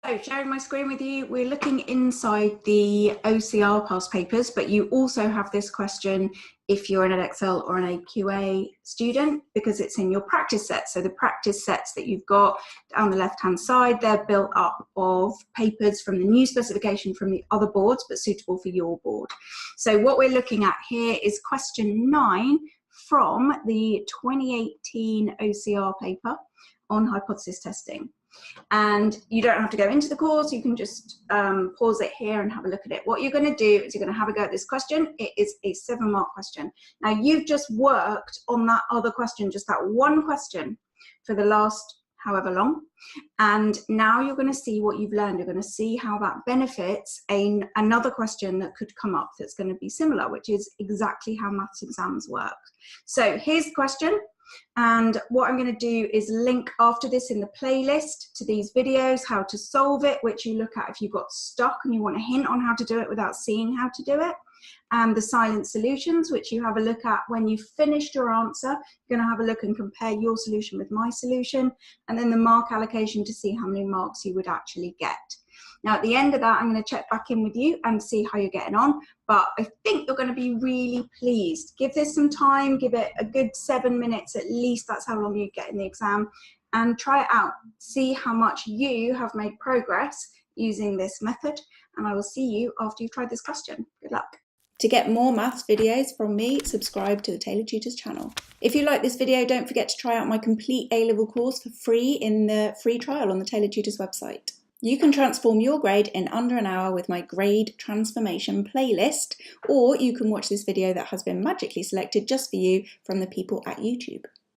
So sharing my screen with you, we're looking inside the OCR past papers, but you also have this question if you're an Edexcel or an AQA student, because it's in your practice set. So the practice sets that you've got down the left-hand side, they're built up of papers from the new specification from the other boards, but suitable for your board. So what we're looking at here is question 9 from the 2018 OCR paper on hypothesis testing. And you don't have to go into the course, you can just pause it here and have a look at it. What you're going to do is you're going to have a go at this question. It is a 7-mark question. Now you've just worked on that other question, just that one question for the last however long, and now you're going to see what you've learned. You're going to see how that benefits another question that could come up that's going to be similar, which is exactly how maths exams work. So here's the question. And what I'm going to do is link after this in the playlist to these videos, how to solve it, which you look at if you got stuck and you want a hint on how to do it without seeing how to do it. And the silent solutions, which you have a look at when you've finished your answer. You're going to have a look and compare your solution with my solution. And then the mark allocation to see how many marks you would actually get. Now, at the end of that, I'm going to check back in with you and see how you're getting on. But I think you're going to be really pleased. Give this some time. Give it a good 7 minutes at least. That's how long you get in the exam. And try it out. See how much you have made progress using this method. And I will see you after you've tried this question. Good luck. To get more maths videos from me, subscribe to the Tailored Tutors channel. If you like this video, don't forget to try out my complete A-level course for free in the free trial on the Tailored Tutors website. You can transform your grade in under an hour with my grade transformation playlist, or you can watch this video that has been magically selected just for you from the people at YouTube.